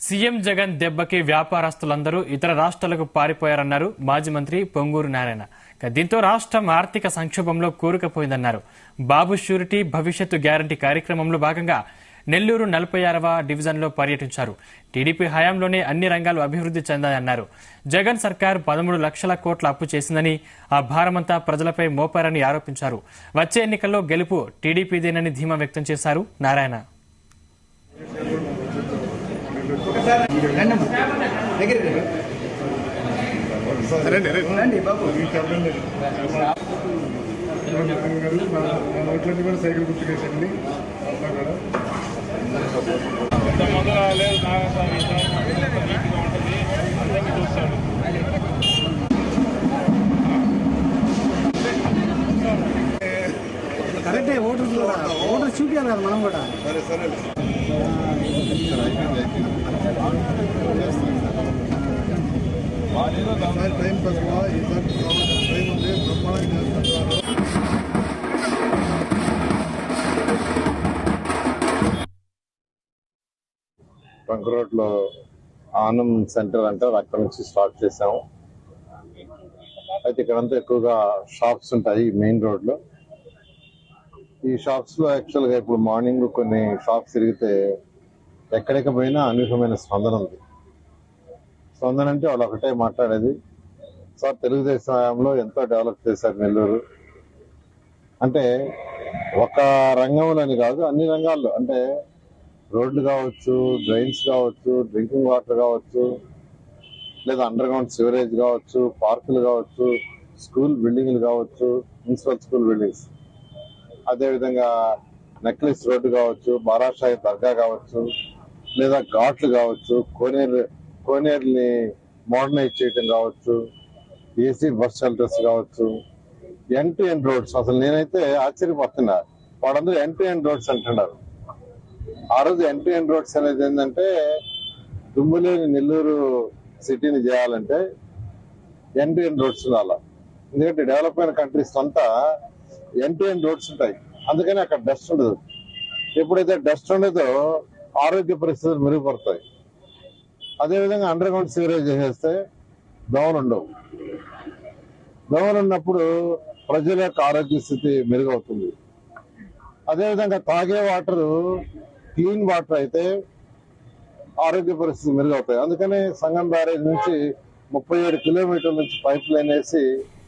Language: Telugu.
సీఎం జగన్ దెబ్బకి వ్యాపారస్తులందరూ ఇతర రాష్ట్రాలకు పారిపోయారన్నారు మాజీ మంత్రి పొంగూరు నారాయణ. దీంతో రాష్ట్రం ఆర్థిక సంక్షోభంలో కూరుకుపోయిందన్నారు. బాబు షూరిటీ భవిష్యత్తు గ్యారంటీ కార్యక్రమంలో భాగంగా నెల్లూరు 46వ డివిజన్లో పర్యటించారు. టీడీపీ హయాంలోనే అన్ని రంగాలు అభివృద్ధి చెందాయన్నారు. జగన్ సర్కార్ 13 లక్షల కోట్ల అప్పు చేసిందని, ఆ భారమంతా ప్రజలపై మోపారని ఆరోపించారు. వచ్చే ఎన్నికల్లో గెలుపు టీడీపీదేనని ధీమా వ్యక్తం చేశారు నారాయణ. సైకిల్ గుర్తుకేసండి కరెక్టే. ఓటర్ చూపించాలి కదా మనం కూడా. సరే సరే టైం తక్కువ ఈసారి ట్రైన్ ఉంది, బ్రహ్మాండంగా చేస్తున్నారు. ట్రంక్ రోడ్ లో ఆనం సెంటర్ అంటే అక్కడ నుంచి స్టార్ట్ చేసాము. అయితే ఇక్కడంతా ఎక్కువగా షాప్స్ ఉంటాయి మెయిన్ రోడ్ లో. ఈ షాప్స్ లో యాక్చువల్ గా ఇప్పుడు మార్నింగ్ కొన్ని షాప్స్ తిరిగితే ఎక్కడికి పోయినా అనూహ్యమైన స్పందన ఉంది. స్పందన అంటే వాళ్ళు ఒకటే మాట్లాడేది, సార్ తెలుగుదేశం హయాంలో ఎంతో డెవలప్ చేశారు నెల్లూరు అంటే. ఒక రంగంలోని కాదు, అన్ని రంగాల్లో అంటే రోడ్లు కావచ్చు, డ్రైన్స్ కావచ్చు, డ్రింకింగ్ వాటర్ కావచ్చు, లేదా అండర్ గ్రౌండ్ సివరేజ్ కావచ్చు, పార్కులు కావచ్చు, స్కూల్ బిల్డింగ్లు కావచ్చు, మున్సిపల్ స్కూల్ బిల్డింగ్స్, అదేవిధంగా నెక్లెస్ రోడ్డు కావచ్చు, బారాషాయి దర్గా కావచ్చు, లేదా ఘాట్లు కావచ్చు, కోనేరుని మోడర్నైజ్ చేయటం కావచ్చు, ఏసీ బస్ షెల్టర్స్ కావచ్చు, ఎండ్ టు ఎండ్ రోడ్స్. అసలు నేనైతే ఆశ్చర్యపోతున్నా, వాడందరూ ఎండ్ టు ఎండ్ రోడ్స్ అంటున్నారు. ఆ రోజు ఎండ్ టు ఎండ్ రోడ్స్ అనేది ఏంటంటే, దుమ్ములేని నెల్లూరు సిటీని చేయాలంటే ఎండ్ టు ఎండ్ రోడ్స్ ఉండాలి. ఎందుకంటే డెవలప్ అయిన కంట్రీస్ అంతా ఎండ్ టు ఎండ్ రోడ్స్ ఉంటాయి, అందుకని అక్కడ డస్ట్ ఉండదు. ఎప్పుడైతే డస్ట్ ఉండదో ఆరోగ్య పరిస్థితులు మెరుగుపడతాయి. అదేవిధంగా అండర్ గ్రౌండ్ సివరేజ్ చేసేస్తే దోమలు ఉండవు. దోమలు ఉన్నప్పుడు ప్రజల యొక్క ఆరోగ్య స్థితి మెరుగవుతుంది. అదేవిధంగా తాగే వాటర్ క్లీన్ వాటర్ అయితే ఆరోగ్య పరిస్థితి మెరుగవుతాయి. అందుకని సంగం బ్యారేజ్ నుంచి 37 కిలోమీటర్ల నుంచి పైప్ లైన్ వేసి